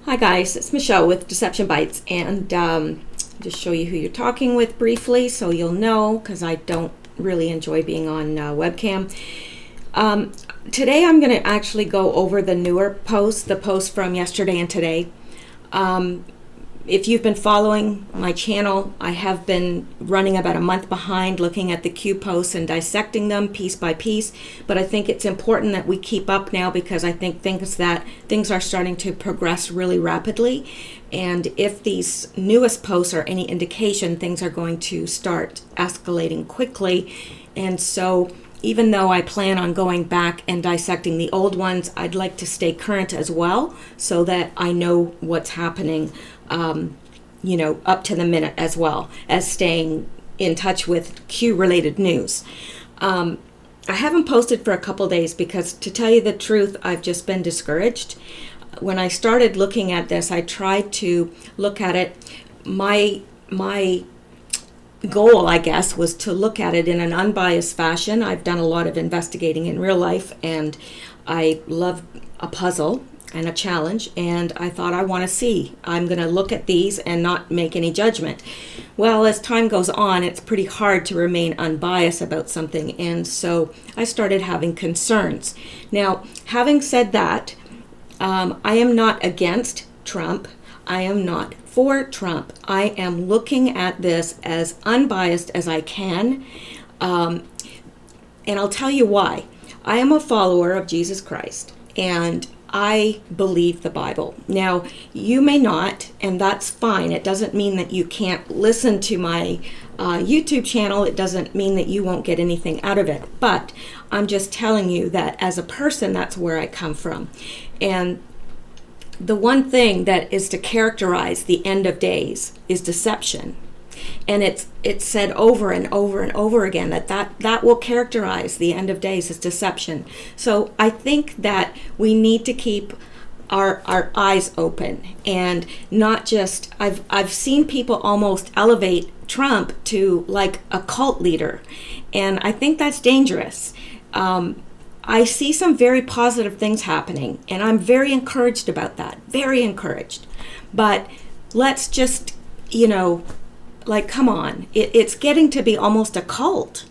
Hi guys, it's Mishel with Deception Bytes, and just show you who you're talking with briefly so you'll know, because I don't really enjoy being on webcam. Today I'm going to actually go over the newer posts, the posts from yesterday and today. If you've been following my channel, I have been running about a month behind looking at the Q posts and dissecting them piece by piece, but I think it's important that we keep up now because I think things are starting to progress really rapidly, and if these newest posts are any indication, things are going to start escalating quickly. And so even though I plan on going back and dissecting the old ones, I'd like to stay current as well so that I know what's happening up to the minute, as well as staying in touch with Q-related news. I haven't posted for a couple days because, to tell you the truth, I've just been discouraged. When I started looking at this, I tried to look at it. My goal, I guess, was to look at it in an unbiased fashion. I've done a lot of investigating in real life, and I love a puzzle and a challenge, and I thought, I'm going to look at these and not make any judgment. Well, as time goes on, it's pretty hard to remain unbiased about something, and so I started having concerns. Now, having said that, I am not against Trump. I am not for Trump. I am looking at this as unbiased as I can, and I'll tell you why. I am a follower of Jesus Christ, and I believe the Bible. Now, you may not, and that's fine. It doesn't mean that you can't listen to my YouTube channel. It doesn't mean that you won't get anything out of it. But I'm just telling you that as a person, that's where I come from. And the one thing that is to characterize the end of days is deception. And it's said over and over and over again that will characterize the end of days as deception. So I think that we need to keep our eyes open and not just, I've seen people almost elevate Trump to like a cult leader, and I think that's dangerous. I see some very positive things happening, and I'm very encouraged about that, very encouraged. But let's just, come on. It's getting to be almost a cult.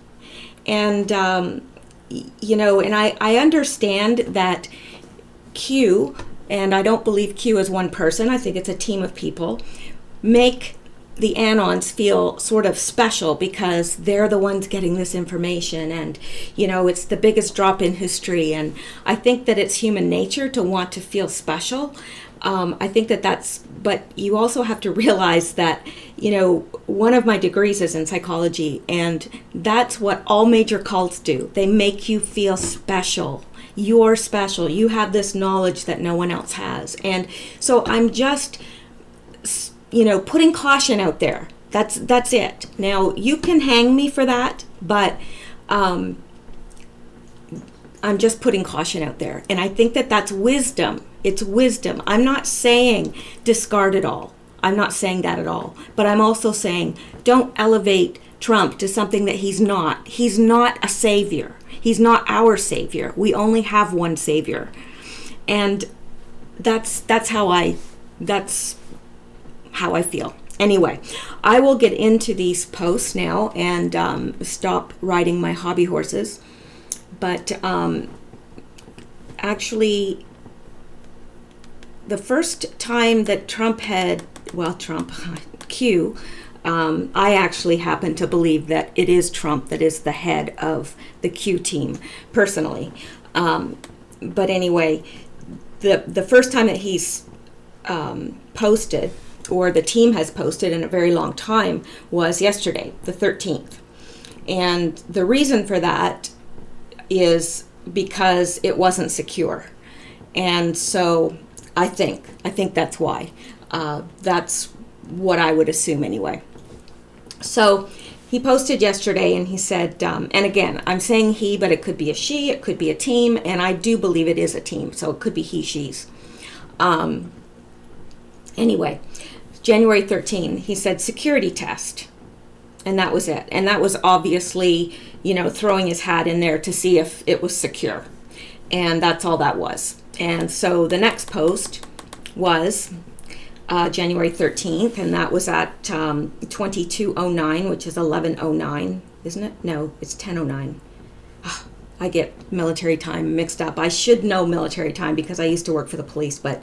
And, and I understand that Q, and I don't believe Q is one person, I think it's a team of people, make the Anons feel sort of special because they're the ones getting this information, and it's the biggest drop in history. And I think that it's human nature to want to feel special. I think but you also have to realize that one of my degrees is in psychology, and that's what all major cults do. They make you feel special. You're special. You have this knowledge that no one else has. And so I'm just putting caution out there. That's it. Now, you can hang me for that, but I'm just putting caution out there. And I think that that's wisdom. It's wisdom. I'm not saying discard it all. I'm not saying that at all. But I'm also saying don't elevate Trump to something that he's not. He's not a savior. He's not our savior. We only have one savior. And that's how I feel. Anyway, I will get into these posts now and stop riding my hobby horses. But actually, the first time that Q, I actually happen to believe that it is Trump that is the head of the Q team, personally. But anyway, the first time that he's posted, or the team has posted in a very long time, was yesterday, the 13th. And the reason for that is because it wasn't secure. And so I think that's why. That's what I would assume anyway. So he posted yesterday and he said, and again, I'm saying he, but it could be a she, it could be a team, and I do believe it is a team, so it could be he, she's. Anyway, January 13, he said security test. And that was it. And that was obviously, throwing his hat in there to see if it was secure. And that's all that was. And so the next post was January 13th, and that was at 22:09, which is 11:09, isn't it? No, it's 10:09. I get military time mixed up. I should know military time because I used to work for the police, but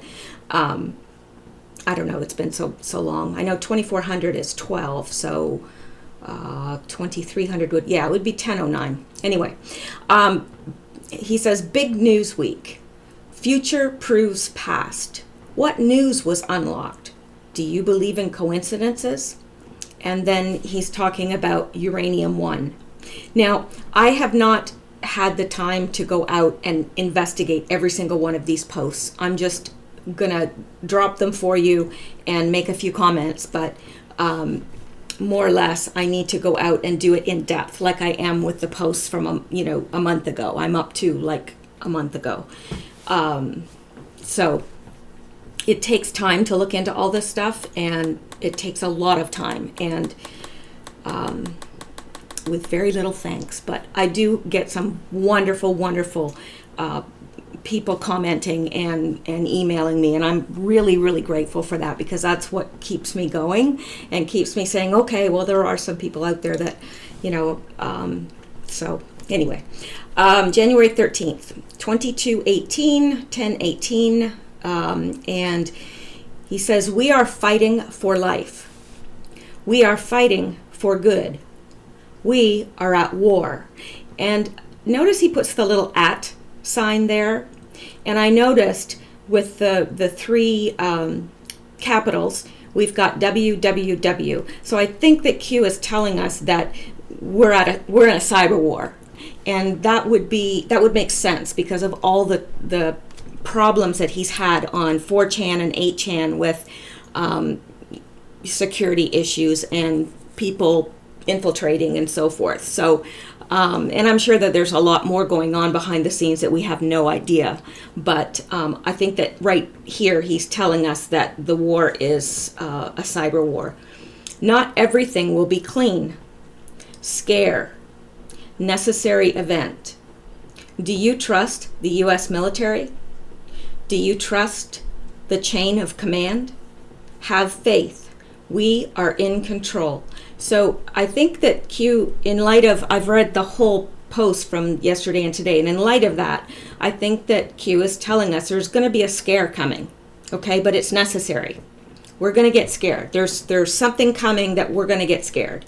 I don't know. It's been so long. I know 2400 is 12, so 2300 would be 10:09. Anyway, he says, big news week. Future proves past. What news was unlocked? Do you believe in coincidences? And then he's talking about uranium-1. Now, I have not had the time to go out and investigate every single one of these posts. I'm just gonna drop them for you and make a few comments, but more or less I need to go out and do it in depth, like I am with the posts from a month ago. I'm up to like a month ago. So it takes time to look into all this stuff, and it takes a lot of time, and with very little thanks. But I do get some wonderful people commenting and emailing me, and I'm really, really grateful for that, because that's what keeps me going and keeps me saying, okay, well, there are some people out there that, so anyway, January 13th, 22:18, 10:18, and he says, we are fighting for life. We are fighting for good. We are at war. And notice he puts the little at sign there. And I noticed with the three capitals, we've got WWW. So I think that Q is telling us that we're in a cyber war. And that would make sense because of all the problems that he's had on 4chan and 8chan with security issues and people infiltrating and so forth. So, and I'm sure that there's a lot more going on behind the scenes that we have no idea. But I think that right here he's telling us that the war is a cyber war. Not everything will be clean. Scare. Necessary event. Do you trust the U.S. military? Do you trust the chain of command? Have faith. We are in control. So I think that Q, in light of, I've read the whole post from yesterday and today, and in light of that, I think that Q is telling us there's going to be a scare coming, okay? But it's necessary. We're going to get scared. There's something coming that we're going to get scared.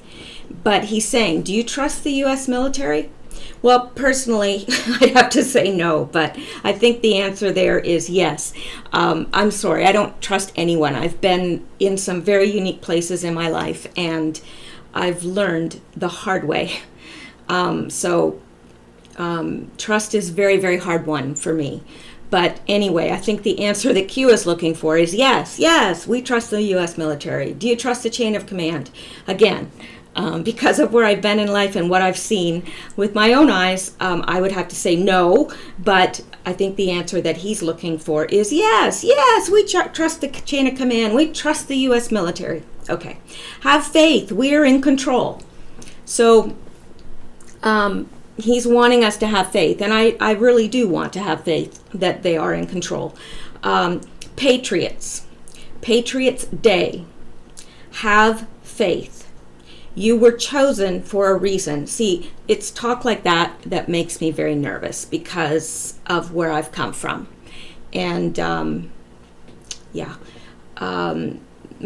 But he's saying, do you trust the U.S. military? Well, personally, I'd have to say no, but I think the answer there is yes. I'm sorry, I don't trust anyone. I've been in some very unique places in my life, and I've learned the hard way. Trust is very, very hard one for me. But anyway, I think the answer that Q is looking for is yes, we trust the U.S. military. Do you trust the chain of command? Again, because of where I've been in life and what I've seen with my own eyes, I would have to say no, but I think the answer that he's looking for is yes, we trust the chain of command. We trust the U.S. military. Okay. Have faith. We're in control. So he's wanting us to have faith, and I really do want to have faith that they are in control. Patriots Day. Have faith. You were chosen for a reason. See, it's talk like that makes me very nervous because of where I've come from. And,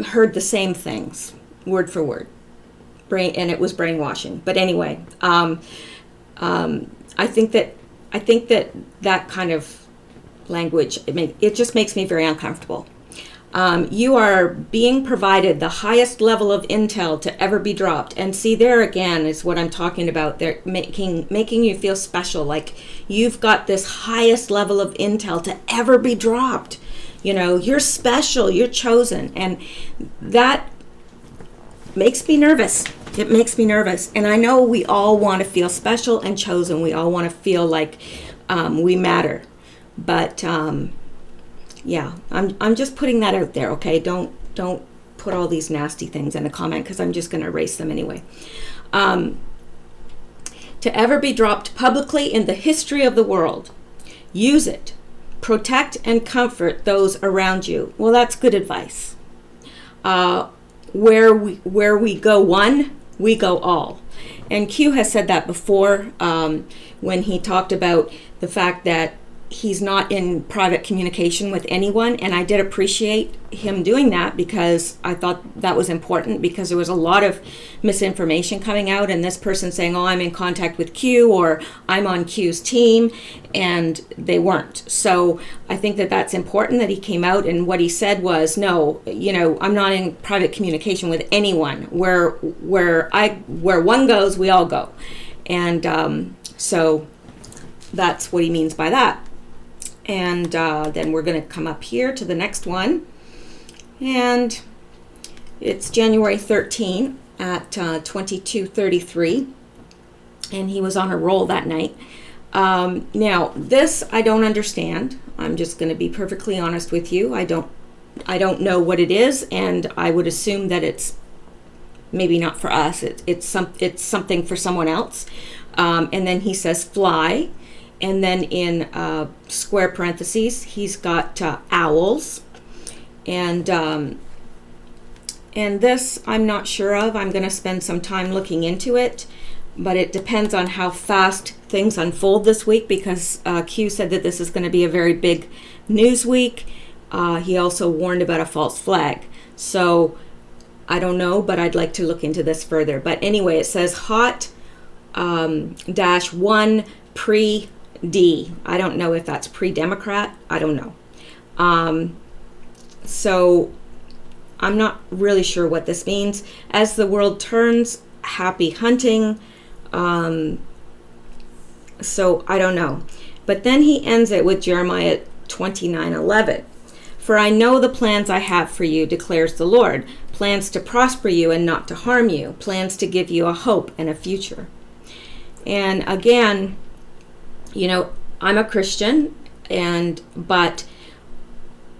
heard the same things, word for word. And it was brainwashing. But anyway, I think that kind of language, it just makes me very uncomfortable. You are being provided the highest level of intel to ever be dropped. And see, there again is what I'm talking about. They're making you feel special, like you've got this highest level of intel to ever be dropped. You're special, you're chosen. And that makes me nervous. It makes me nervous. And I know we all want to feel special and chosen. We all want to feel like we matter. But yeah, I'm just putting that out there, okay? Don't put all these nasty things in a comment, because I'm just going to erase them anyway. To ever be dropped publicly in the history of the world. Use it. protect and comfort those around you. Well, that's good advice. Where we go one, we go all. And Q has said that before when he talked about the fact that he's not in private communication with anyone, and I did appreciate him doing that because I thought that was important, because there was a lot of misinformation coming out, and this person saying, oh, I'm in contact with Q, or I'm on Q's team, and they weren't. So I think that that's important that he came out, and what he said was, no, I'm not in private communication with anyone. Where one goes, we all go. And so that's what he means by that. And then we're going to come up here to the next one. And it's January 13 at 22:33. And he was on a roll that night. Now, this I don't understand. I'm just going to be perfectly honest with you. I don't know what it is, and I would assume that it's maybe not for us. It's something for someone else. And then he says fly. And then in square parentheses, he's got owls. And this I'm not sure of. I'm going to spend some time looking into it. But it depends on how fast things unfold this week, because Q said that this is going to be a very big news week. He also warned about a false flag. So I don't know, but I'd like to look into this further. But anyway, it says hot -1 pre D. I don't know if that's pre-Democrat. I don't know. So I'm not really sure what this means. As the world turns, happy hunting. So I don't know. But then he ends it with Jeremiah 29:11. For I know the plans I have for you, declares the Lord. Plans to prosper you and not to harm you. Plans to give you a hope and a future. And again, I'm a Christian, but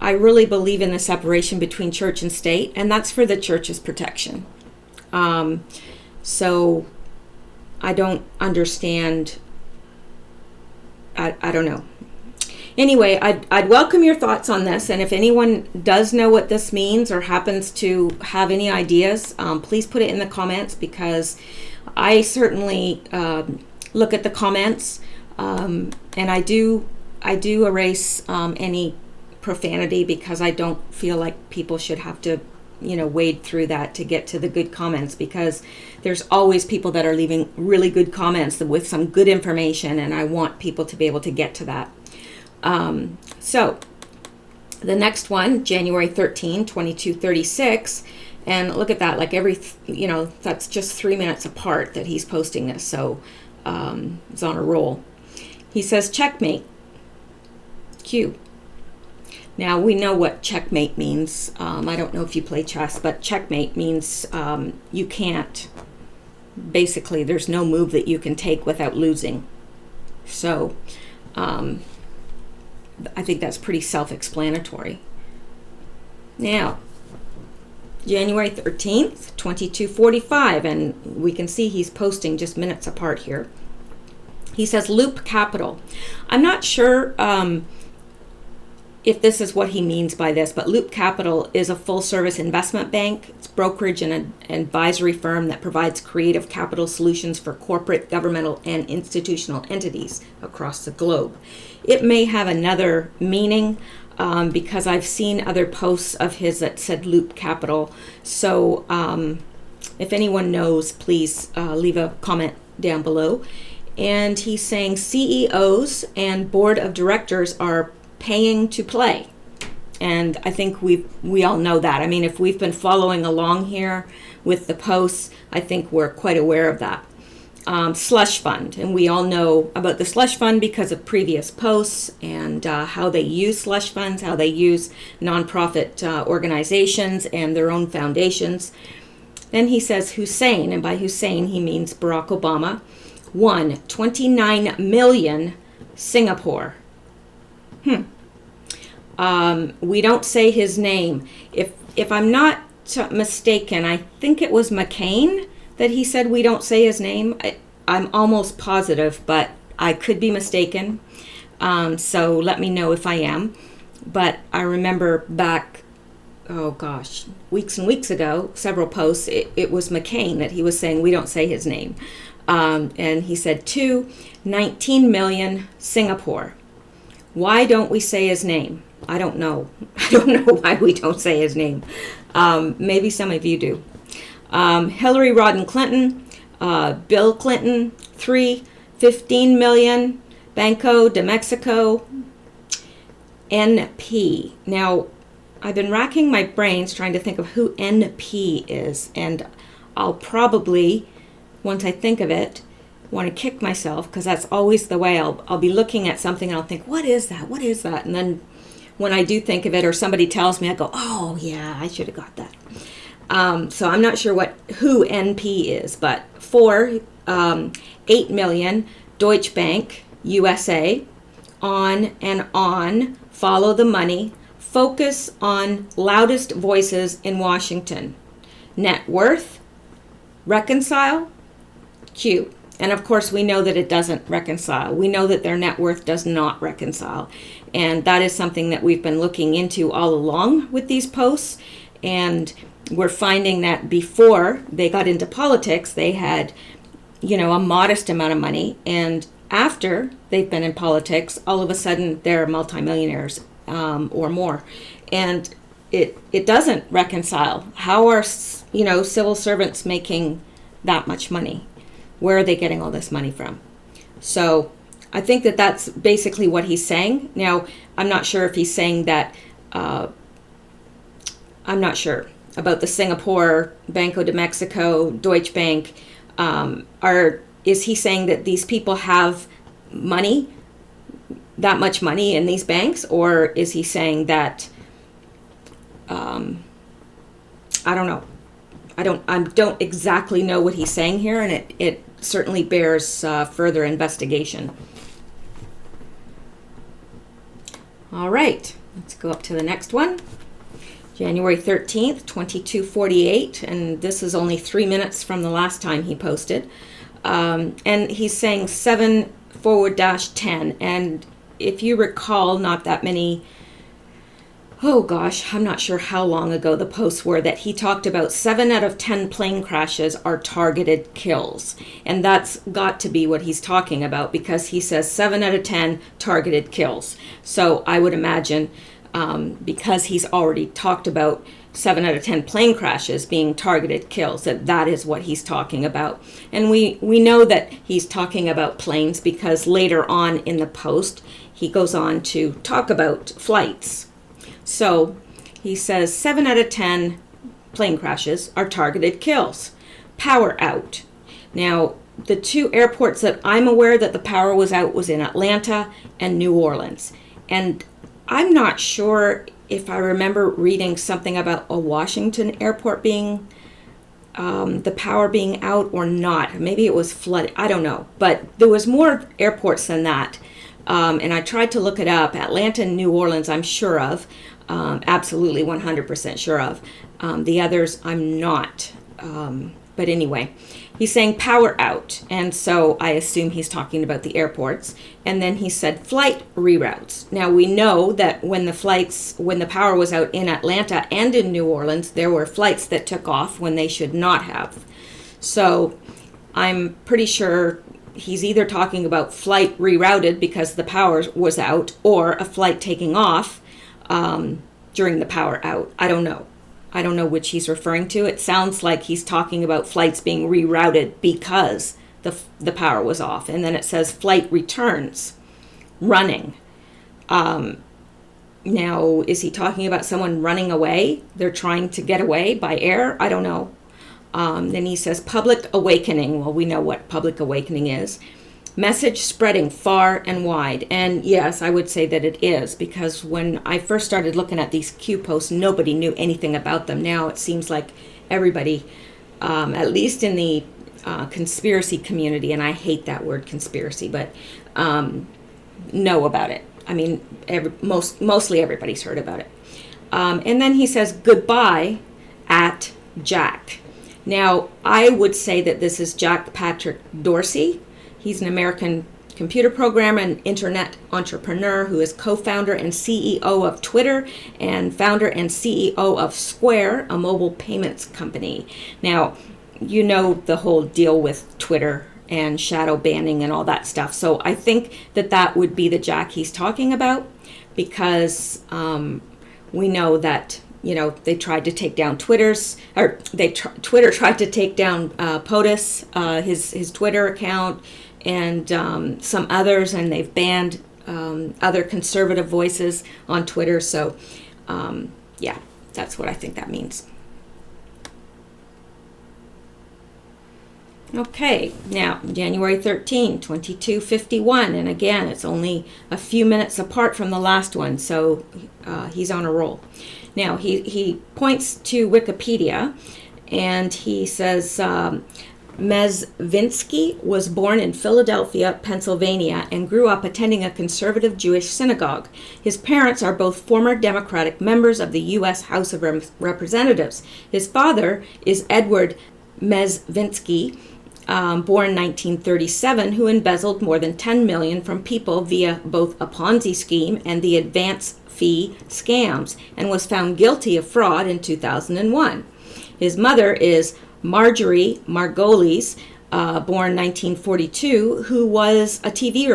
I really believe in the separation between church and state, and that's for the church's protection. So I don't understand. I don't know. Anyway, I'd welcome your thoughts on this, and if anyone does know what this means or happens to have any ideas, please put it in the comments, because I certainly look at the comments. And I do erase any profanity, because I don't feel like people should have to, wade through that to get to the good comments, because there's always people that are leaving really good comments with some good information, and I want people to be able to get to that. So the next one, January 13, 22:36, and look at that, like that's just 3 minutes apart that he's posting this. So it's on a roll. He says, checkmate, Q. Now, we know what checkmate means. I don't know if you play chess, but checkmate means you can't. Basically, there's no move that you can take without losing. So I think that's pretty self-explanatory. Now, January 13th, 22:45, and we can see he's posting just minutes apart here. He says Loop Capital. I'm not sure if this is what he means by this, but Loop Capital is a full-service investment bank. It's brokerage and an advisory firm that provides creative capital solutions for corporate, governmental, and institutional entities across the globe. It may have another meaning because I've seen other posts of his that said Loop Capital. So if anyone knows, please leave a comment down below. And he's saying CEOs and board of directors are paying to play. And I think we all know that. I mean, if we've been following along here with the posts, I think we're quite aware of that. Slush fund, and we all know about the slush fund because of previous posts and how they use slush funds, how they use nonprofit organizations and their own foundations. Then he says Hussein, and by Hussein he means Barack Obama, won 29 million Singapore. We don't say his name. If I'm not mistaken, I think it was McCain that he said we don't say his name. I'm almost positive, but I could be mistaken. So let me know if I am. But I remember back, oh gosh, weeks and weeks ago, several posts, it was McCain that he was saying we don't say his name. And he said 19 million Singapore. Why don't we say his name? I don't know. I don't know why we don't say his name. Maybe some of you do. Hillary Rodham Clinton, Bill Clinton, 15 million, Banco de Mexico, NP. Now, I've been racking my brains trying to think of who NP is, and I'll probably, once I think of it, want to kick myself, because that's always the way. I'll be looking at something and I'll think, what is that? What is that? And then when I do think of it or somebody tells me, I go, oh yeah, I should have got that. So I'm not sure who NP is, but 8 million, Deutsche Bank, USA, on and on, follow the money, focus on loudest voices in Washington, net worth, reconcile, Q. And of course, we know that it doesn't reconcile. We know that their net worth does not reconcile. And that is something that we've been looking into all along with these posts. And we're finding that before they got into politics, they had, a modest amount of money. And after they've been in politics, all of a sudden they're multimillionaires or more. And it doesn't reconcile. How are, civil servants making that much money? Where are they getting all this money from? So I think that that's basically what he's saying. Now, I'm not sure if he's saying that, I'm not sure about the Singapore, Banco de Mexico, Deutsche Bank. Is he saying that these people have money, that much money in these banks? Or is he saying that, I don't know. I don't exactly know what he's saying here, and it certainly bears further investigation. All right, let's go up to the next one. January 13th, 22:48, and this is only 3 minutes from the last time he posted. And he's saying 7/10, and if you recall, not that many, oh gosh, I'm not sure how long ago the posts were, that he talked about 7 out of 10 plane crashes are targeted kills. And that's got to be what he's talking about, because he says 7 out of 10 targeted kills. So I would imagine, because he's already talked about 7 out of 10 plane crashes being targeted kills, that is what he's talking about. And we know that he's talking about planes, because later on in the post, he goes on to talk about flights. So he says 7 out of 10 plane crashes are targeted kills. Power out. Now, the 2 airports that I'm aware that the power was out was in Atlanta and New Orleans. And I'm not sure if I remember reading something about a Washington airport being, the power being out or not. Maybe it was flooded. I don't know. But there was more airports than that. And I tried to look it up. Atlanta and New Orleans, I'm sure of. Absolutely 100% sure of. The others, I'm not. But anyway, he's saying power out. And so I assume he's talking about the airports. And then he said flight reroutes. Now we know that when the power was out in Atlanta and in New Orleans, there were flights that took off when they should not have. So I'm pretty sure he's either talking about flight rerouted because the power was out, or a flight taking off during the power out. I don't know. I don't know which he's referring to. It sounds like he's talking about flights being rerouted because the power was off. And then it says flight returns, running. Now, is he talking about someone running away? They're trying to get away by air? I don't know. Then he says public awakening. Well, we know what public awakening is. Message spreading far and wide. And yes, I would say that it is, because when I first started looking at these Q posts, nobody knew anything about them. Now it seems like everybody, at least in the conspiracy community, and I hate that word conspiracy, but know about it. I mean, mostly everybody's heard about it. And then he says goodbye at Jack. Now, I would say that this is Jack Patrick Dorsey. He's an American computer programmer and internet entrepreneur who is co-founder and CEO of Twitter and founder and CEO of Square, a mobile payments company. Now, you know the whole deal with Twitter and shadow banning and all that stuff. So I think that would be the Jack he's talking about, because we know that, they tried to take down Twitter tried to take down POTUS, his Twitter account, and some others, and they've banned other conservative voices on Twitter. So yeah, that's what I think that means. Okay, now January 13, 2251, and again, it's only a few minutes apart from the last one, so he's on a roll. Now, he points to Wikipedia, and he says, Mezvinsky was born in Philadelphia, Pennsylvania, and grew up attending a conservative Jewish synagogue. His parents are both former Democratic members of the U.S. House of Representatives. His father is Edward Mezvinsky, born 1937, who embezzled more than $10 million from people via both a Ponzi scheme and the advance fee scams, and was found guilty of fraud in 2001. His mother is Marjorie Margolis, born 1942, who was a TV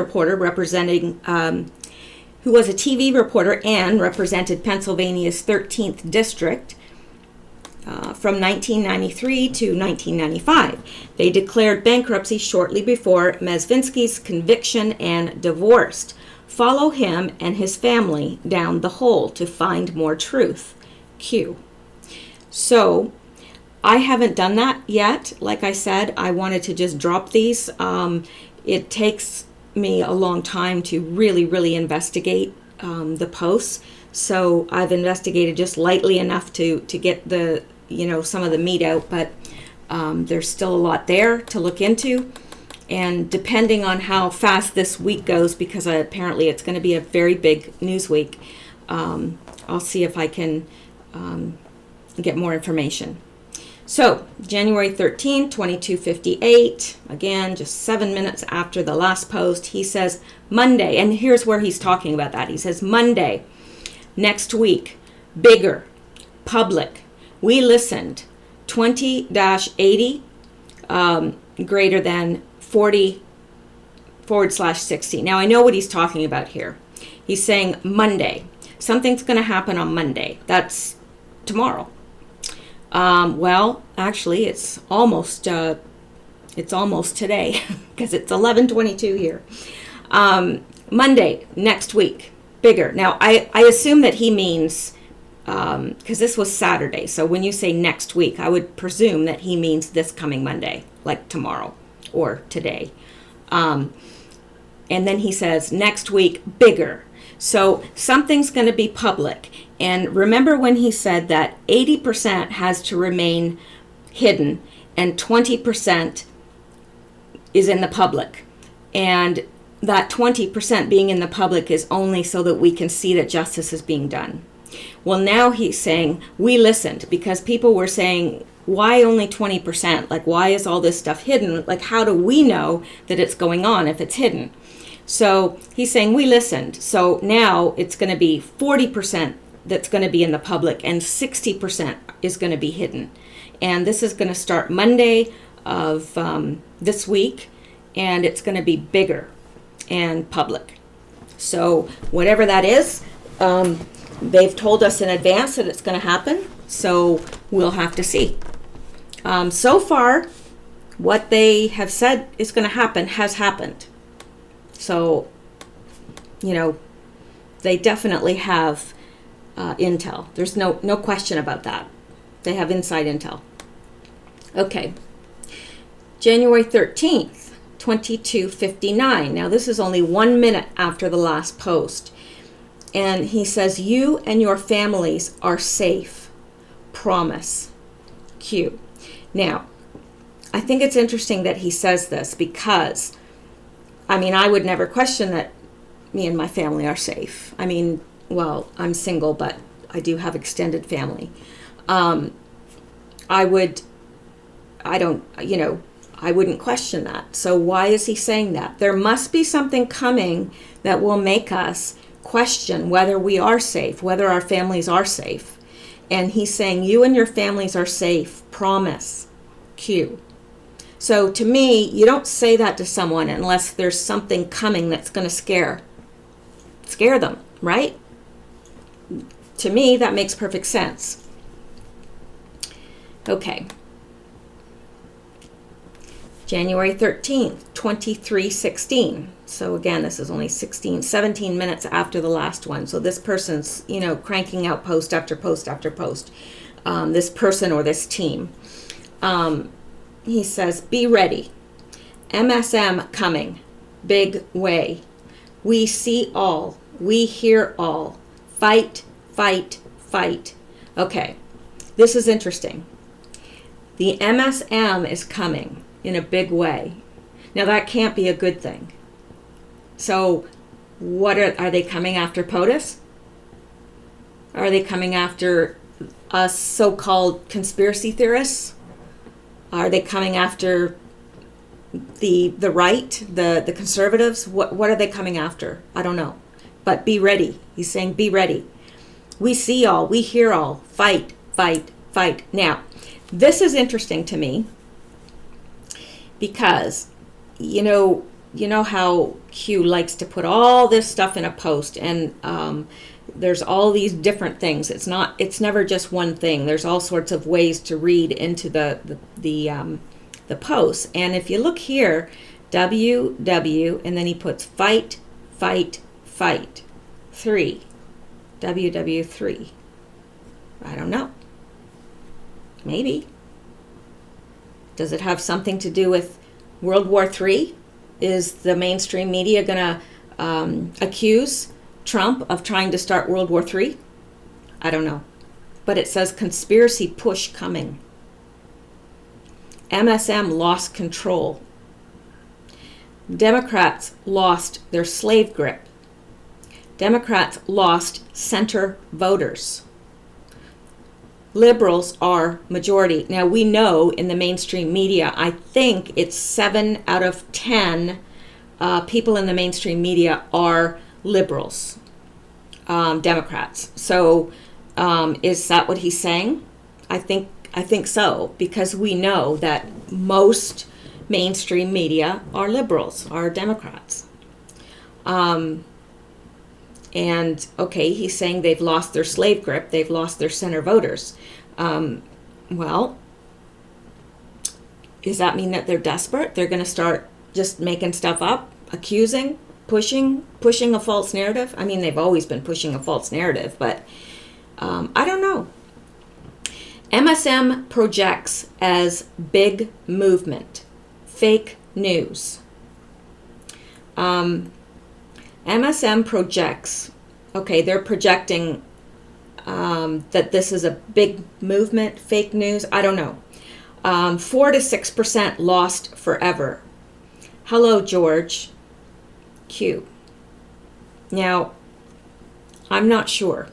reporter and represented Pennsylvania's 13th district from 1993 to 1995. They declared bankruptcy shortly before Mezvinsky's conviction and divorced. Follow him and his family down the hole to find more truth. Q. So, I haven't done that yet. Like I said, I wanted to just drop these. It takes me a long time to really investigate the posts. So I've investigated just lightly enough to get the, some of the meat out, but there's still a lot there to look into. And depending on how fast this week goes, because apparently it's going to be a very big news week, I'll see if I can get more information. So, January 13, 2258, again, just 7 minutes after the last post, he says, Monday, and here's where he's talking about that. He says, Monday, next week, bigger, public, we listened, 20-80, greater than 40/60. Now, I know what he's talking about here. He's saying Monday. Something's going to happen on Monday. That's tomorrow. Well, actually, it's almost today because it's 11:22 here. Monday, next week, bigger. Now, I assume that he means, because this was Saturday, so when you say next week, I would presume that he means this coming Monday, like tomorrow or today. And then he says, next week, bigger. So something's going to be public. And remember when he said that 80% has to remain hidden and 20% is in the public. And that 20% being in the public is only so that we can see that justice is being done. Well, now he's saying, we listened, because people were saying, why only 20%? Like, why is all this stuff hidden? Like, how do we know that it's going on if it's hidden? So he's saying, we listened. So now it's going to be 40% that's going to be in the public and 60% is going to be hidden. And this is going to start Monday of this week, and it's going to be bigger and public. So whatever that is, they've told us in advance that it's going to happen, so we'll have to see. So far, what they have said is going to happen has happened. So, they definitely have intel. There's no question about that. They have inside intel. Okay. January 13th, 2259. Now, this is only 1 minute after the last post. And he says, you and your families are safe. Promise. Q. Now, I think it's interesting that he says this because, I would never question that me and my family are safe. Well, I'm single, but I do have extended family. I wouldn't question that. So why is he saying that? There must be something coming that will make us question whether we are safe, whether our families are safe. And he's saying, you and your families are safe. Promise. Q. So to me, you don't say that to someone unless there's something coming that's going to scare them, right? To me, that makes perfect sense. Okay. January 13th, 23:16. So again, this is only 17 minutes after the last one. So this person's, cranking out post after post after post. This person or this team. He says, be ready. MSM coming. Big way. We see all. We hear all. Fight, fight, fight. Okay, this is interesting. The MSM is coming in a big way. Now that can't be a good thing. So what are they coming after POTUS? Are they coming after us so-called conspiracy theorists? Are they coming after the right, the conservatives? What are they coming after? I don't know. But be ready. He's saying be ready. We see all, we hear all. Fight, fight, fight. Now, this is interesting to me because you know how Q likes to put all this stuff in a post, and there's all these different things. It's never just one thing. There's all sorts of ways to read into the posts. And if you look here, WW, and then he puts fight, fight, fight. 3. WW3. I don't know. Maybe. Does it have something to do with World War III? Is the mainstream media going to accuse Trump of trying to start World War III? I don't know. But it says conspiracy push coming. MSM lost control. Democrats lost their slave grip. Democrats lost center voters. Liberals are majority. Now we know in the mainstream media, I think it's 7 out of 10 people in the mainstream media are liberals, Democrats. So is that what he's saying? I think so, because we know that most mainstream media are liberals, are Democrats. And okay, he's saying they've lost their slave grip, they've lost their center voters. Well, does that mean that they're desperate? They're going to start just making stuff up, accusing, pushing a false narrative? I mean, they've always been pushing a false narrative, but I don't know. MSM projects as big movement, fake news. MSM projects, okay, they're projecting that this is a big movement, fake news, I don't know. 4 to 6% lost forever. Hello, George. Q. Now, I'm not sure.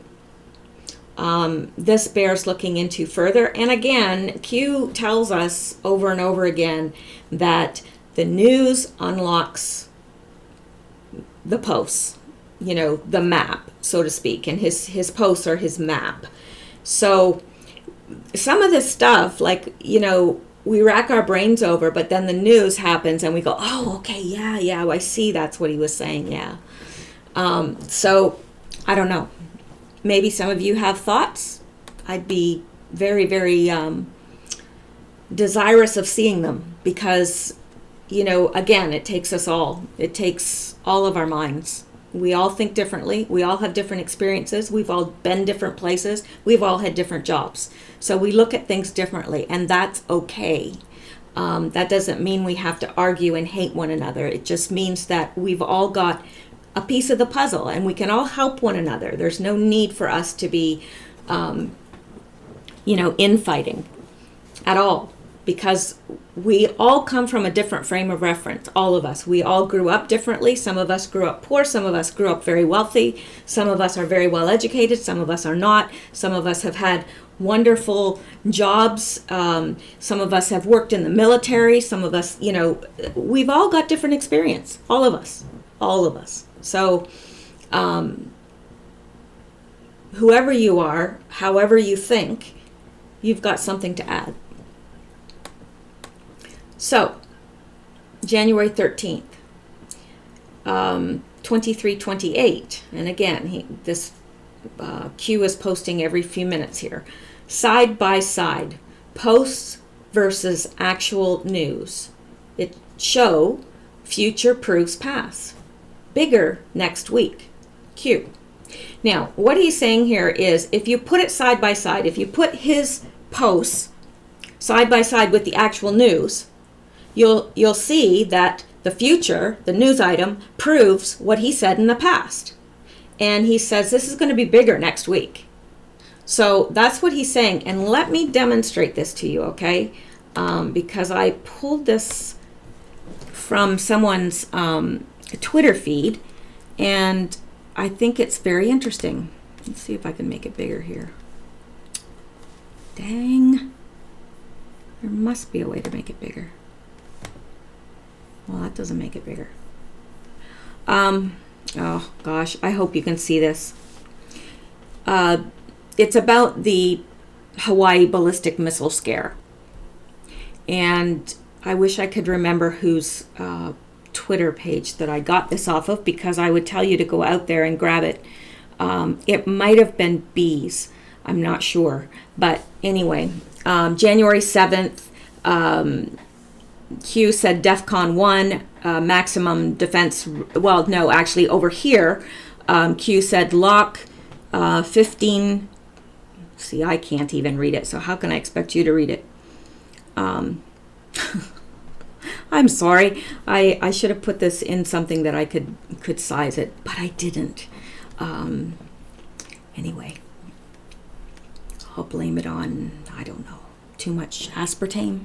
This bears looking into further. And again, Q tells us over and over again that the news unlocks the posts, the map, so to speak, and his posts are his map. So some of this stuff, like, we rack our brains over, but then the news happens and we go, oh, okay, yeah, I see that's what he was saying, yeah. So I don't know. Maybe some of you have thoughts. I'd be very, very desirous of seeing them because, again, it takes us all. It takes all of our minds. We all think differently. We all have different experiences. We've all been different places. We've all had different jobs. So we look at things differently, and that's okay. That doesn't mean we have to argue and hate one another. It just means that we've all got a piece of the puzzle, and we can all help one another. There's no need for us to be, infighting at all. because we all come from a different frame of reference, all of us. We all grew up differently. Some of us grew up poor. Some of us grew up very wealthy. Some of us are very well educated. Some of us are not. Some of us have had wonderful jobs. Some of us have worked in the military. Some of us, we've all got different experience. All of us. All of us. So whoever you are, however you think, you've got something to add. So, January 13th, 2328, and again, this Q is posting every few minutes here. Side by side, posts versus actual news. It show future proves past. Bigger next week. Q. Now, what he's saying here is if you put it side by side, if you put his posts side by side with the actual news, you'll see that the future, the news item, proves what he said in the past. And he says this is going to be bigger next week. So that's what he's saying. And let me demonstrate this to you, okay? Because I pulled this from someone's Twitter feed, and I think it's very interesting. Let's see if I can make it bigger here. Dang. There must be a way to make it bigger. Well, that doesn't make it bigger. Oh gosh, I hope you can see this. It's about the Hawaii ballistic missile scare. And I wish I could remember whose Twitter page that I got this off of, because I would tell you to go out there and grab it. It might have been B's. I'm not sure. But anyway, January 7th, Q said DEFCON 1, maximum defense. Well, no, actually over here, Q said lock 15. See, I can't even read it, so how can I expect you to read it? I'm sorry. I should have put this in something that I could size it, but I didn't. Anyway, I'll blame it on, I don't know, too much aspartame.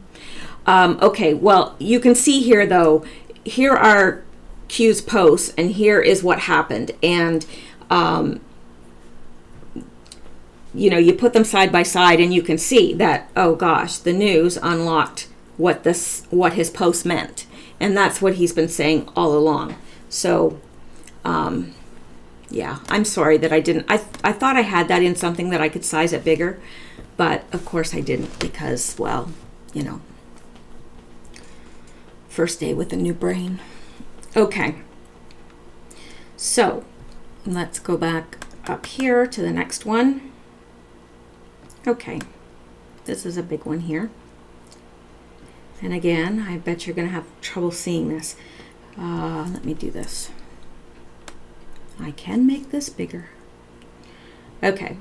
Okay, well, you can see here, though, here are Q's posts, and here is what happened. And, you put them side by side, and you can see that, oh gosh, the news unlocked what his post meant. And that's what he's been saying all along. So, yeah, I'm sorry that I didn't. I thought I had that in something that I could size it bigger. But, of course, I didn't because, well, first day with a new brain. Okay. So, let's go back up here to the next one. Okay. This is a big one here. And again, I bet you're going to have trouble seeing this. Let me do this. I can make this bigger. Okay.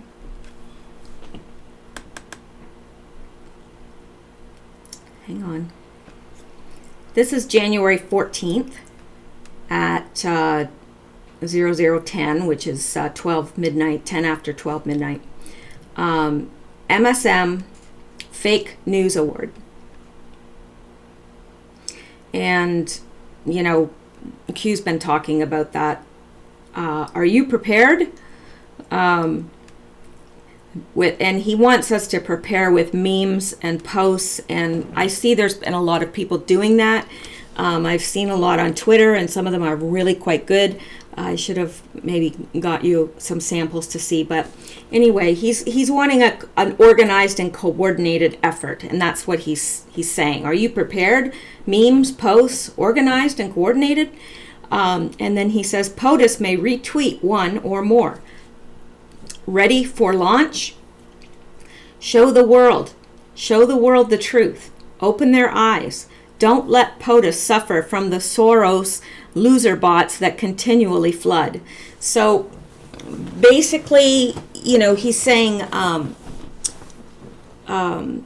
Hang on. This is January 14th at 0010, which is 12 midnight, 10 after 12 midnight. MSM Fake News Award. And, Q's been talking about that. Are you prepared? And he wants us to prepare with memes and posts, and I see there's been a lot of people doing that. I've seen a lot on Twitter, and some of them are really quite good. I should have maybe got you some samples to see, but anyway, he's wanting an organized and coordinated effort, and that's what he's saying. Are you prepared? Memes, posts, organized and coordinated. And then he says POTUS may retweet one or more. Ready for launch? Show the world the truth. Open their eyes. Don't let POTUS suffer from the Soros loser bots that continually flood. So basically, he's saying, the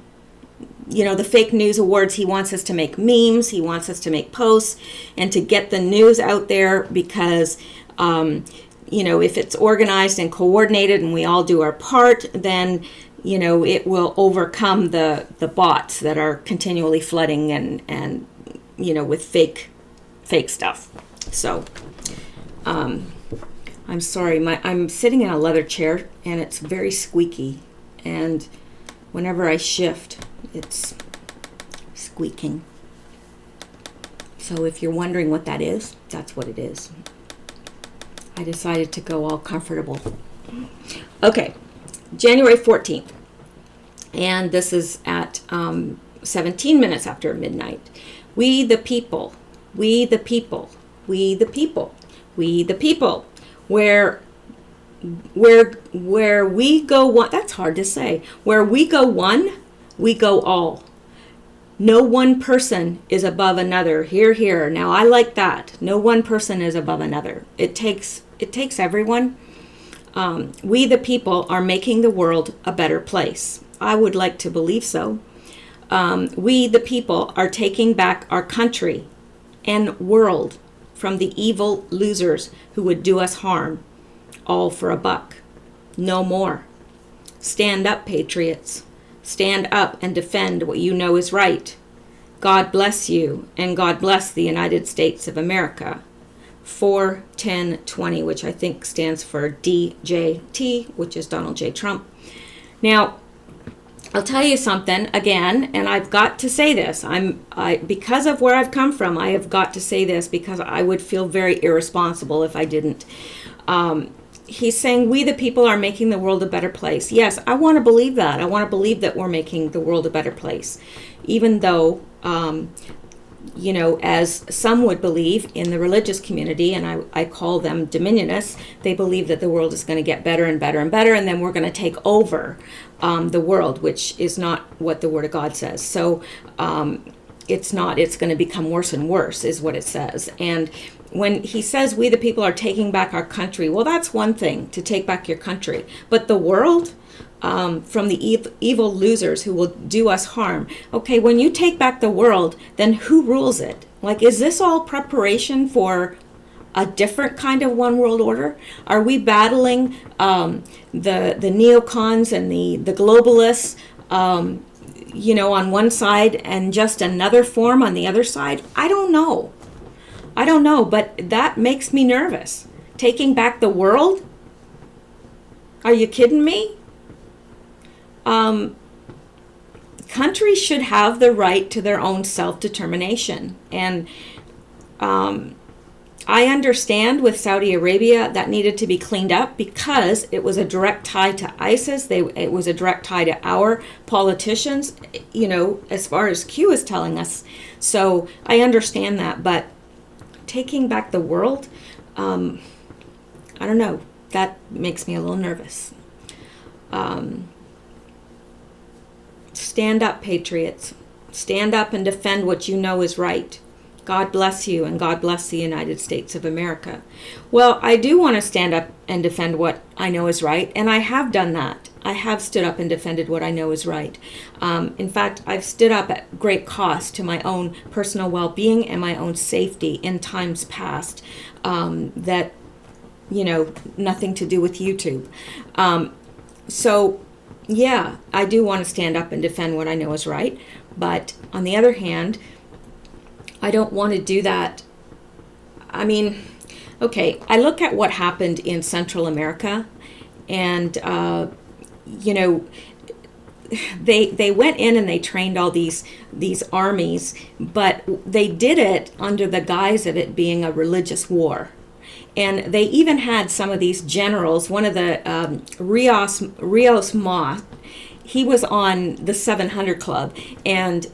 fake news awards, he wants us to make memes, he wants us to make posts, and to get the news out there because, if it's organized and coordinated and we all do our part, then, it will overcome the bots that are continually flooding and with fake stuff. So I'm sorry, I'm sitting in a leather chair and it's very squeaky, and whenever I shift, it's squeaking. So if you're wondering what that is, that's what it is. I decided to go all comfortable. Okay, January 14th. And this is at 17 minutes after midnight. We the people, we the people, we the people, we the people. Where we go one, that's hard to say. Where we go one, we go all. No one person is above another. Hear, hear. Now I like that. No one person is above another. It takes everyone. We the people are making the world a better place. I would like to believe so. We the people are taking back our country and world from the evil losers who would do us harm, all for a buck. No more. Stand up, patriots. Stand up and defend what you know is right. God bless you, and God bless the United States of America. 4-10-20, which I think stands for DJT, which is Donald J. Trump. Now, I'll tell you something again, and I've got to say this. Because of where I've come from, I have got to say this because I would feel very irresponsible if I didn't. He's saying we the people are making the world a better place. Yes, I want to believe that. I want to believe that we're making the world a better place, even though, as some would believe in the religious community, and I call them dominionists, they believe that the world is going to get better and better and better, and then we're going to take over the world, which is not what the Word of God says. So it's not. It's going to become worse and worse, is what it says. And when he says we the people are taking back our country, well, that's one thing, to take back your country. But the world, from the evil losers who will do us harm. Okay, when you take back the world, then who rules it? Like, is this all preparation for a different kind of one world order? Are we battling the neocons and the globalists, on one side and just another form on the other side? I don't know, but that makes me nervous. Taking back the world? Are you kidding me? Countries should have the right to their own self-determination. And I understand with Saudi Arabia that needed to be cleaned up because it was a direct tie to ISIS. It was a direct tie to our politicians, as far as Q is telling us. So I understand that, but taking back the world, I don't know. That makes me a little nervous. Stand up, patriots. Stand up and defend what you know is right. God bless you, and God bless the United States of America. Well, I do want to stand up and defend what I know is right, and I have done that. I have stood up and defended what I know is right. In fact, I've stood up at great cost to my own personal well-being and my own safety in times past that, nothing to do with YouTube. So, yeah, I do want to stand up and defend what I know is right. But on the other hand, I don't want to do that. I mean, okay, I look at what happened in Central America, and, they went in and they trained all these armies, but they did it under the guise of it being a religious war. And they even had some of these generals, one of the Rios Ma, he was on the 700 Club, and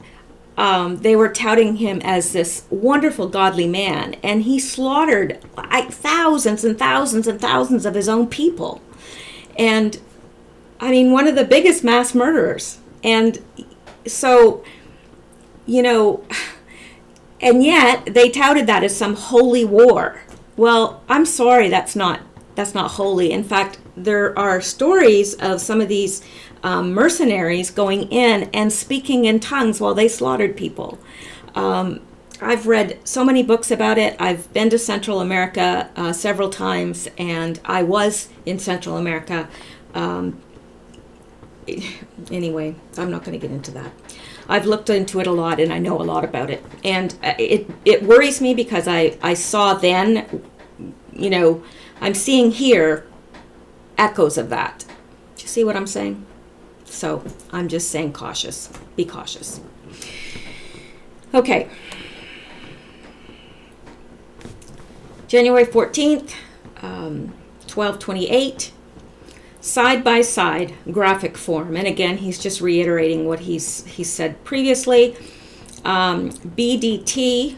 they were touting him as this wonderful, godly man, and he slaughtered thousands and thousands and thousands of his own people. And, I mean, one of the biggest mass murderers. And so, and yet they touted that as some holy war. Well, I'm sorry, that's not holy. In fact, there are stories of some of these mercenaries going in and speaking in tongues while they slaughtered people. I've read so many books about it. I've been to Central America several times, and I was in Central America anyway, I'm not going to get into that. I've looked into it a lot, and I know a lot about it. And it worries me because I saw then, I'm seeing here echoes of that. Do you see what I'm saying? So I'm just saying cautious. Be cautious. Okay. January 14th, 12/28. Side-by-side graphic form. And again, he's just reiterating what he said previously. BDT,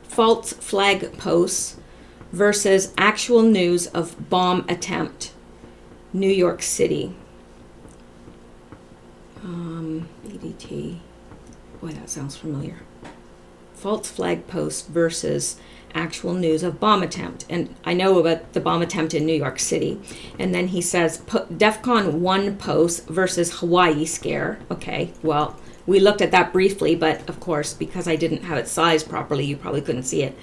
false flag posts versus actual news of bomb attempt, New York City. BDT, boy, that sounds familiar. False flag post versus actual news of bomb attempt. And I know about the bomb attempt in New York City. And then he says DEFCON 1 post versus Hawaii scare. Okay, well, we looked at that briefly, but of course, because I didn't have it sized properly, you probably couldn't see it.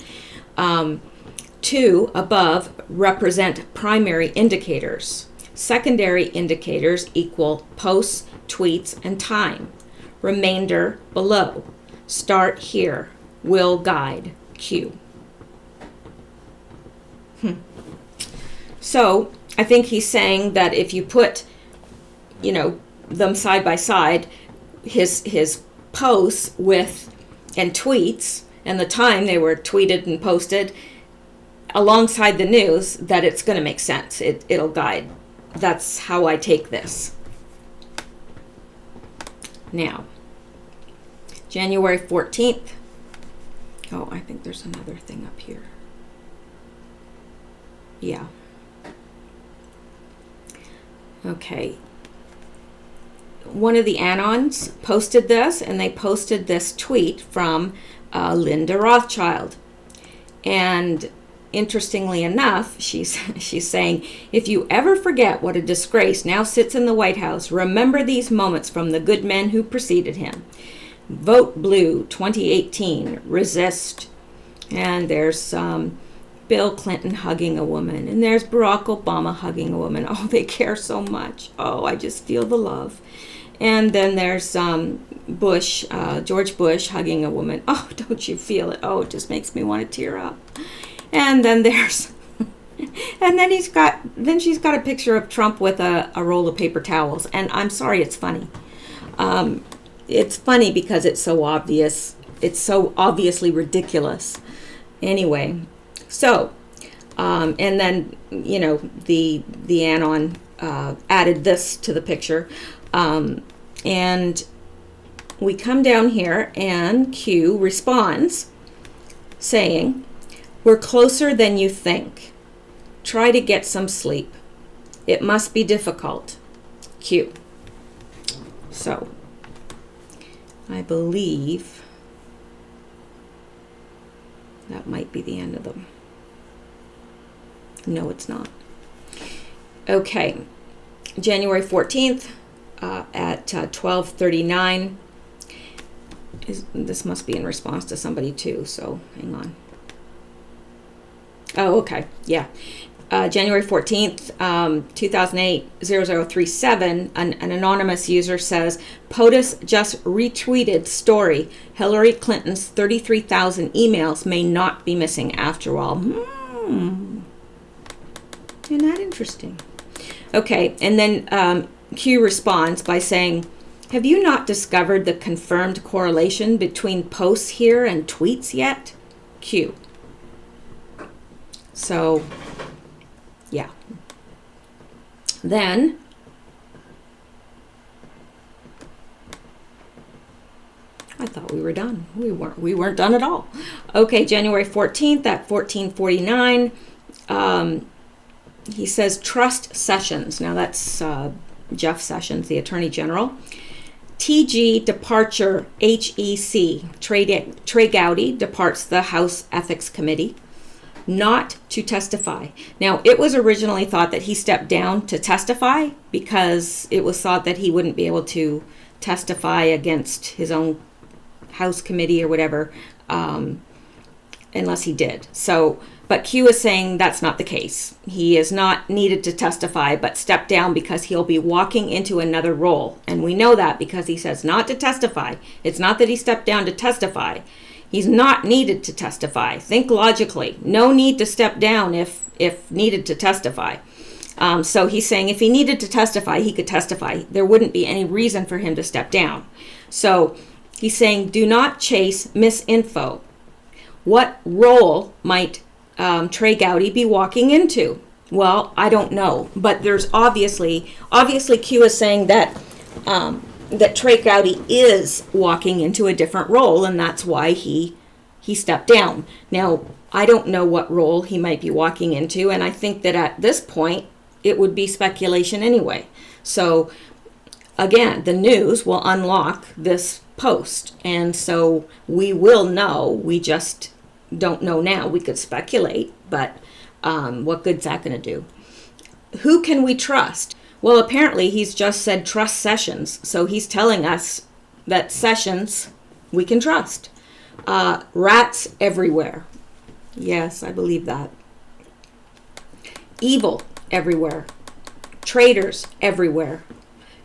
2 above represent primary indicators. Secondary indicators equal posts, tweets, and time. Remainder below. Start here. Will guide. Q. So I think he's saying that if you put, them side by side, his posts and tweets and the time they were tweeted and posted alongside the news, that it's going to make sense. It'll guide. That's how I take this. Now, January 14th. Oh, I think there's another thing up here. Yeah. Okay. One of the Anons posted this, and they posted this tweet from Linda Rothschild. And interestingly enough, she's saying, if you ever forget what a disgrace now sits in the White House, remember these moments from the good men who preceded him. Vote Blue 2018, resist. And there's Bill Clinton hugging a woman, and there's Barack Obama hugging a woman. Oh, they care so much. Oh, I just feel the love. And then there's Bush, George Bush hugging a woman. Oh, don't you feel it? Oh, it just makes me want to tear up. And then there's, and then she's got a picture of Trump with a roll of paper towels. And I'm sorry, it's funny. It's funny because it's so obvious. It's so obviously ridiculous. Anyway, so, and then, the Anon added this to the picture. And we come down here and Q responds saying, we're closer than you think. Try to get some sleep. It must be difficult. Q. So, I believe that might be the end of them. No, it's not. Okay. January 14th at 12:39. This must be in response to somebody too, so hang on. Oh, okay. Yeah. January 14th, 2008, 0037, an anonymous user says, POTUS just retweeted story. Hillary Clinton's 33,000 emails may not be missing after all. Isn't that interesting? Okay, and then Q responds by saying, have you not discovered the confirmed correlation between posts here and tweets yet? Q. So, yeah. Then, I thought we were done. We weren't done at all. Okay, January 14th at 14:49. He says trust Sessions. Now that's Jeff Sessions, the Attorney General. TG departure HEC. Trey Gowdy departs the House Ethics Committee. Not to testify. Now, it was originally thought that he stepped down to testify because it was thought that he wouldn't be able to testify against his own House committee or whatever unless he did. So But Q is saying that's not the case. He is not needed to testify, but step down because he'll be walking into another role. And we know that because he says not to testify. It's not that he stepped down to testify. He's not needed to testify. Think logically. No need to step down if needed to testify. So he's saying if he needed to testify, he could testify. There wouldn't be any reason for him to step down. So he's saying do not chase misinfo. What role might Trey Gowdy be walking into? Well, I don't know, but there's obviously Q is saying that that Trey Gowdy is walking into a different role, and that's why he stepped down. Now, I don't know what role he might be walking into, and I think that at this point it would be speculation anyway. So again, the news will unlock this post, and so we will know. We just don't know now. We could speculate, but what good's that going to do? Who can we trust? Well, apparently he's just said trust Sessions, so he's telling us that Sessions we can trust. Rats everywhere. Yes, I believe that. Evil everywhere. Traitors everywhere.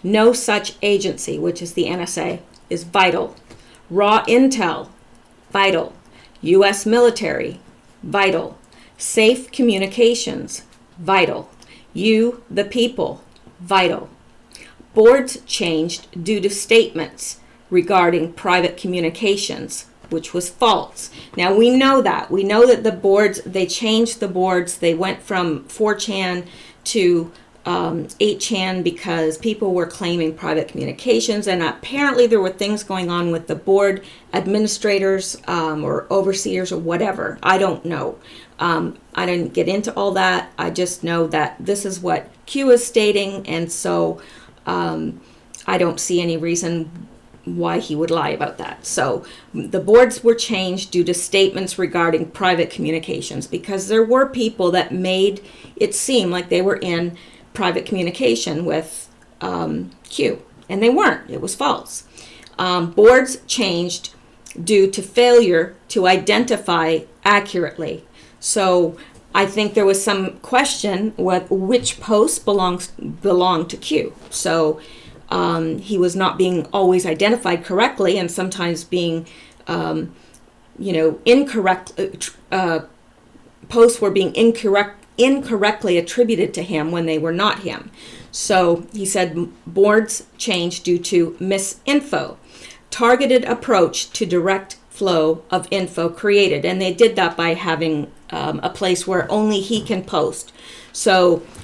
No such agency, which is the NSA, is vital. Raw intel, vital. U.S. military, vital. Safe communications, vital. You, the people, vital. Boards changed due to statements regarding private communications, which was false. Now we know that. We know that the boards, they changed the boards. They went from 4chan to 8chan because people were claiming private communications, and apparently there were things going on with the board administrators or overseers or whatever. I don't know. I didn't get into all that. I just know that this is what Q is stating, and so I don't see any reason why he would lie about that. So the boards were changed due to statements regarding private communications, because there were people that made it seem like they were in private communication with Q, and they weren't. It was false. Boards changed due to failure to identify accurately. So I think there was some question which posts belonged to Q. So he was not being always identified correctly, and sometimes being, incorrect. Posts were being incorrectly attributed to him when they were not him. So he said boards changed due to misinfo. Targeted approach to direct flow of info created, and they did that by having a place where only he can post,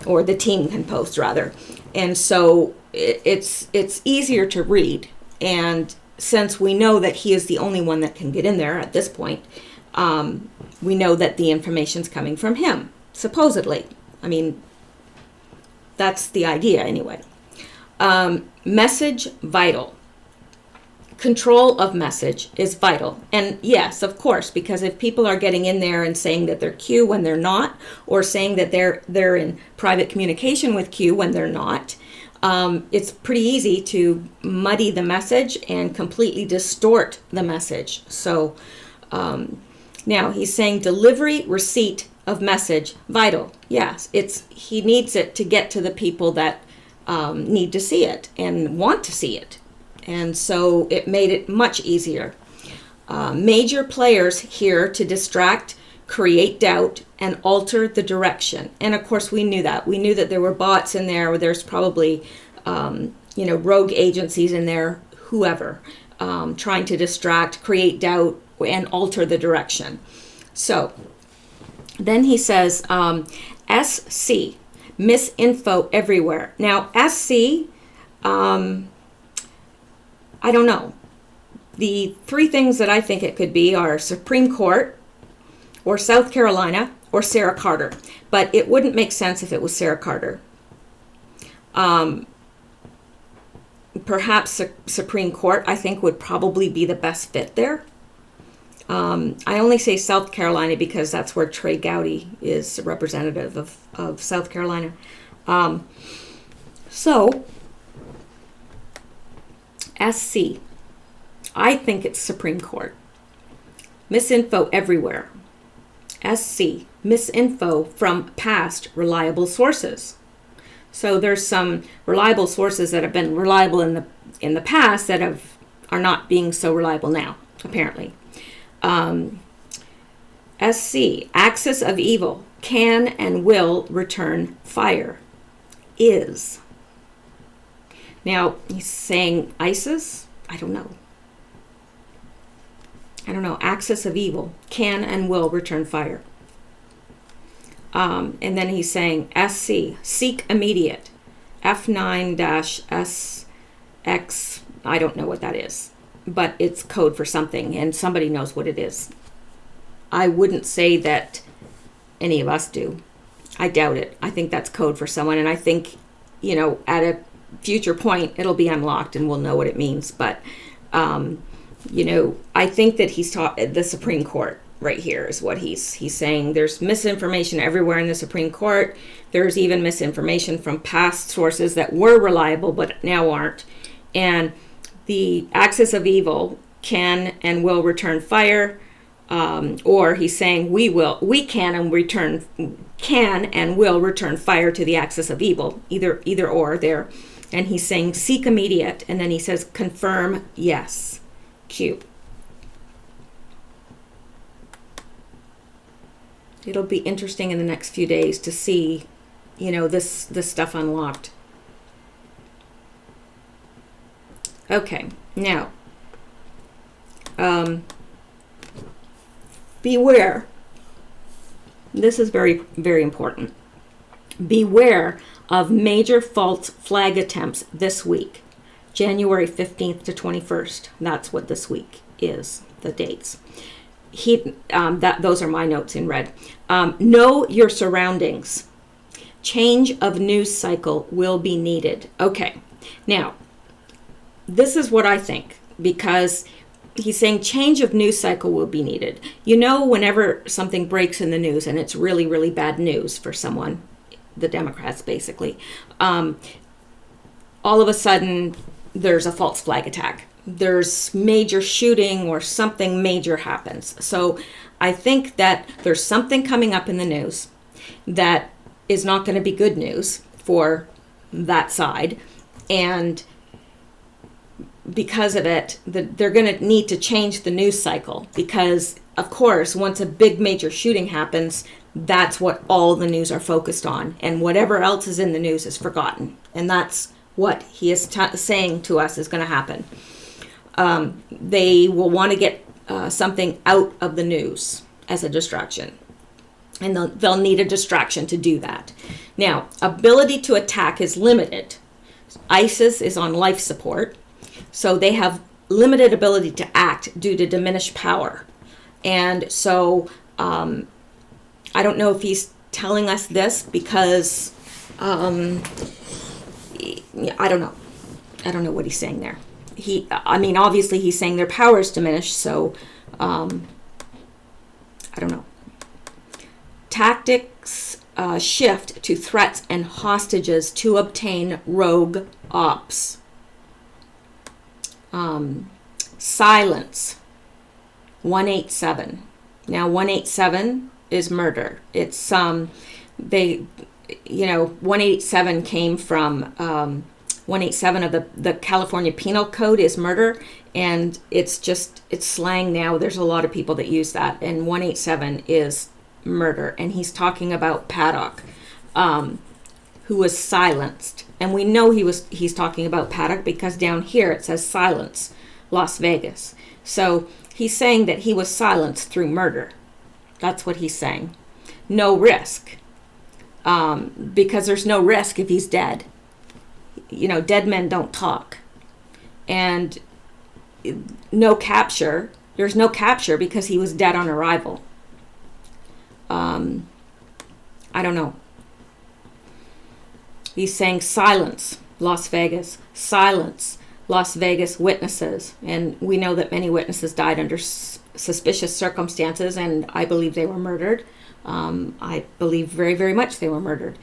or the team can post rather, and so it's easier to read. And since we know that he is the only one that can get in there at this point, we know that the information's coming from him, supposedly. I mean, that's the idea anyway. Message vital. Control of message is vital. And yes, of course, because if people are getting in there and saying that they're Q when they're not, or saying that they're in private communication with Q when they're not, it's pretty easy to muddy the message and completely distort the message. So now he's saying delivery, receipt of message, vital. Yes, he needs it to get to the people that need to see it and want to see it. And so it made it much easier. Major players here to distract, create doubt, and alter the direction. And of course, we knew that. We knew that there were bots in there. There's probably, rogue agencies in there, whoever, trying to distract, create doubt, and alter the direction. So then he says, SC, misinfo everywhere. Now, SC, I don't know. The three things that I think it could be are Supreme Court, or South Carolina, or Sarah Carter. But it wouldn't make sense if it was Sarah Carter. Perhaps Supreme Court, I think, would probably be the best fit there. I only say South Carolina because that's where Trey Gowdy is a representative of South Carolina. So, SC, I think it's Supreme Court. Misinfo everywhere. SC, misinfo from past reliable sources. So there's some reliable sources that have been reliable in the past that are not being so reliable now, apparently. SC, axis of evil, can and will return fire, is. Now, he's saying ISIS? I don't know. Axis of evil, can and will return fire. And then he's saying SC, seek immediate, F9-SX, I don't know what that is, but it's code for something, and somebody knows what it is. I wouldn't say that any of us do. I doubt it. I think that's code for someone, and I think, at a future point, it'll be unlocked and we'll know what it means. But, I think that he's the Supreme Court right here is what he's saying. There's misinformation everywhere in the Supreme Court. There's even misinformation from past sources that were reliable but now aren't. And the axis of evil can and will return fire. Or he's saying we can and will return fire to the axis of evil, either or there. And he's saying seek immediate, and then he says confirm yes, Q. It'll be interesting in the next few days to see, this stuff unlocked. Okay, now, beware. This is very, very important. Beware of major false flag attempts this week, January 15th to 21st. That's what this week is, the dates. Those are my notes in red. Know your surroundings. Change of news cycle will be needed. Okay, now, this is what I think, because he's saying change of news cycle will be needed. Whenever something breaks in the news and it's really, really bad news for someone, the Democrats basically, all of a sudden there's a false flag attack. There's major shooting or something major happens. So I think that there's something coming up in the news that is not going to be good news for that side. And because of it, they're going to need to change the news cycle because, of course, once a big major shooting happens, that's what all the news are focused on. And whatever else is in the news is forgotten. And that's what he is saying to us is going to happen. They will want to get something out of the news as a distraction. And they'll need a distraction to do that. Now, ability to attack is limited. ISIS is on life support. So they have limited ability to act due to diminished power. And so I don't know if he's telling us this because I don't know. I don't know what he's saying there. Obviously he's saying their power is diminished, so I don't know. Tactics shift to threats and hostages to obtain rogue ops. Silence. 187. Now 187 is murder. It's 187 came from 187 of the California Penal Code is murder, and it's slang now. There's a lot of people that use that, and 187 is murder. And he's talking about Paddock, who was silenced. And we know he's talking about Paddock because down here it says silence, Las Vegas. So he's saying that he was silenced through murder. That's what he's saying. No risk. Because there's no risk if he's dead. Dead men don't talk. And no capture. There's no capture because he was dead on arrival. I don't know. He's saying silence, Las Vegas. Silence, Las Vegas witnesses. And we know that many witnesses died under suspicious circumstances, and I believe they were murdered. I believe very, very much they were murdered.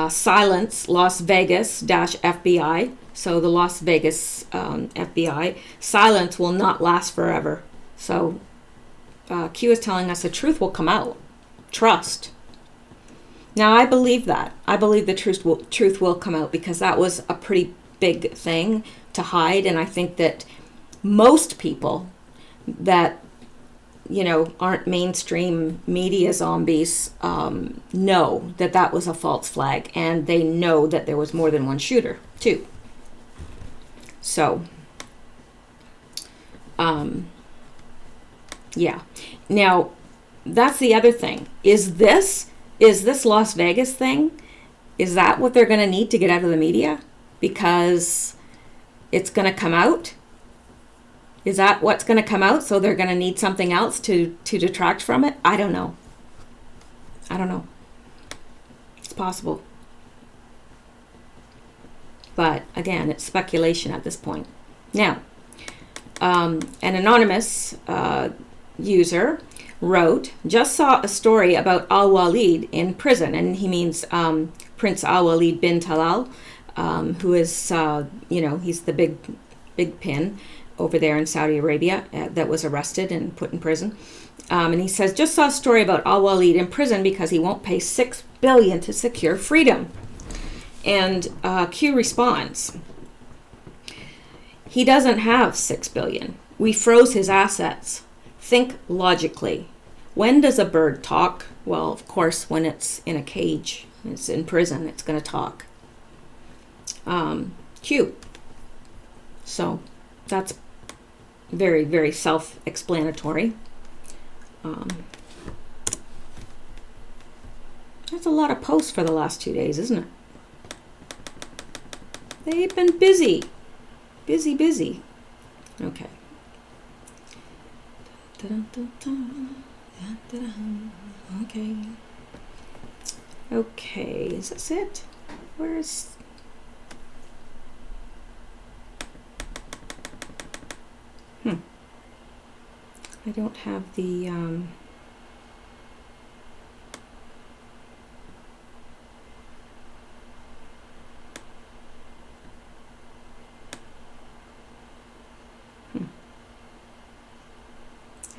Silence, Las Vegas-FBI. So the Las Vegas FBI. Silence will not last forever. So Q is telling us the truth will come out. trust. Now, I believe that. I believe the truth will come out, because that was a pretty big thing to hide. And I think that most people that, aren't mainstream media zombies know that that was a false flag. And they know that there was more than one shooter, too. So, yeah. Now, that's the other thing. Is this Las Vegas thing, is that what they're going to need to get out of the media? Because it's going to come out? Is that what's going to come out? So they're going to need something else to detract from it? I don't know. It's possible. But again, it's speculation at this point. Now, an anonymous user wrote, just saw a story about Al-Walid in prison, and he means Prince Al-Walid bin Talal, who is, he's the big pin over there in Saudi Arabia that was arrested and put in prison. And he says, just saw a story about Al-Walid in prison because he won't pay $6 billion to secure freedom. And Q responds, he doesn't have $6 billion. We froze his assets. Think logically. When does a bird talk? Well, of course, when it's in a cage. It's in prison. It's going to talk. Q. So that's very, very self-explanatory. That's a lot of posts for the last 2 days, isn't it? They've been busy. Busy. Okay. Okay, is this it? Where's... I don't have the...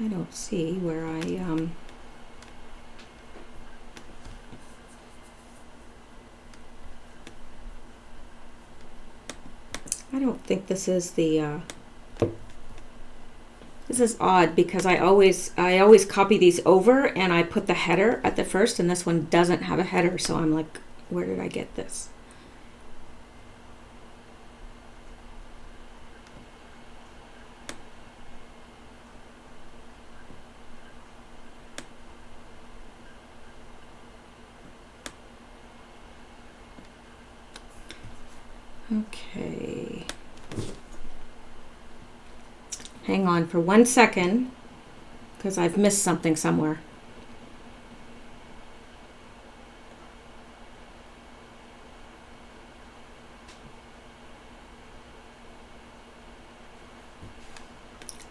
I don't see where I don't think this is the this is odd, because I always copy these over and I put the header at the first, and this one doesn't have a header, so I'm like, where did I get this? Okay. Hang on for 1 second, because I've missed something somewhere.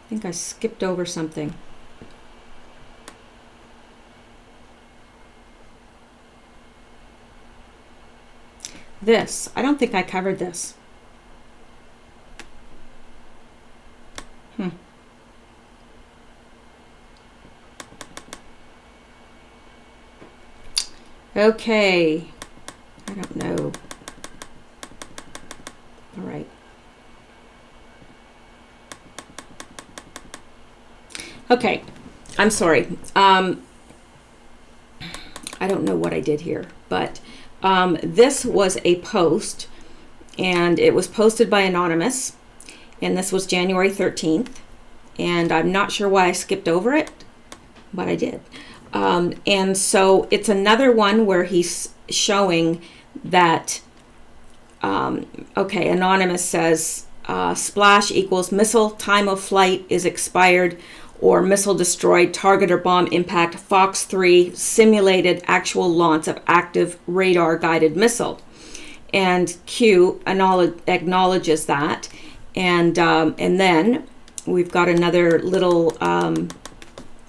I think I skipped over something. This, I don't think I covered this. Okay, I don't know. All right. Okay, I'm sorry. I don't know what I did here, but this was a post, and it was posted by Anonymous, and this was January 13th, and I'm not sure why I skipped over it, but I did. And so it's another one where he's showing that, okay, Anonymous says, splash equals missile time of flight is expired, or missile destroyed, target or bomb impact, Fox 3 simulated actual launch of active radar guided missile. And Q acknowledges that. And then we've got another little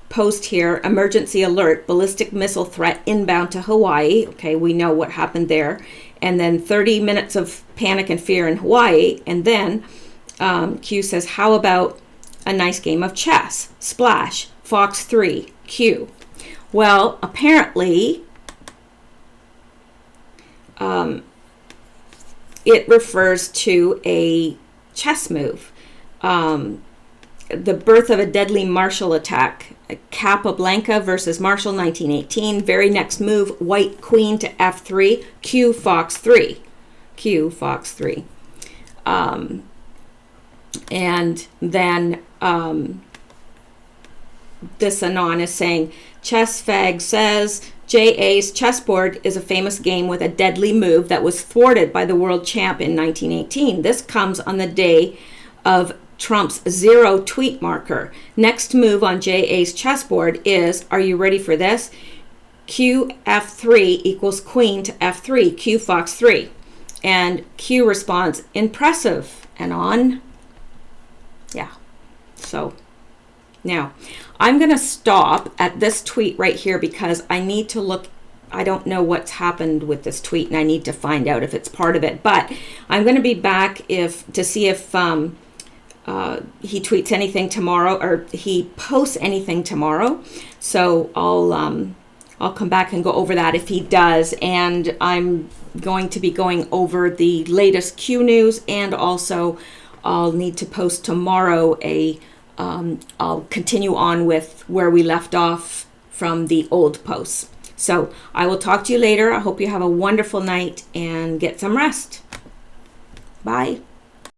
post here, emergency alert, ballistic missile threat inbound to Hawaii. Okay, we know what happened there. And then 30 minutes of panic and fear in Hawaii. And then Q says, how about a nice game of chess? Splash, Fox 3, Q. Well, apparently, it refers to a chess move. The birth of a deadly martial attack. Capablanca versus Marshall, 1918. Very next move, white queen to f3, Q fox 3. Q fox 3. And then this Anon is saying, Chess Fag says, JA's chessboard is a famous game with a deadly move that was thwarted by the world champ in 1918. This comes on the day of Trump's 0 tweet marker. Next move on JA's chessboard is, are you ready for this? Q f3 equals queen to f3, Q fox 3. And Q responds, impressive, and on. Yeah, so now I'm going to stop at this tweet right here because I need to look. I don't know what's happened with this tweet and I need to find out if it's part of it, but I'm going to be back to see if he tweets anything tomorrow or he posts anything tomorrow. So I'll come back and go over that if he does, and I'm going to be going over the latest Q news, and also I'll need to post tomorrow I'll continue on with where we left off from the old posts. So I will talk to you later. I hope you have a wonderful night and get some rest. Bye.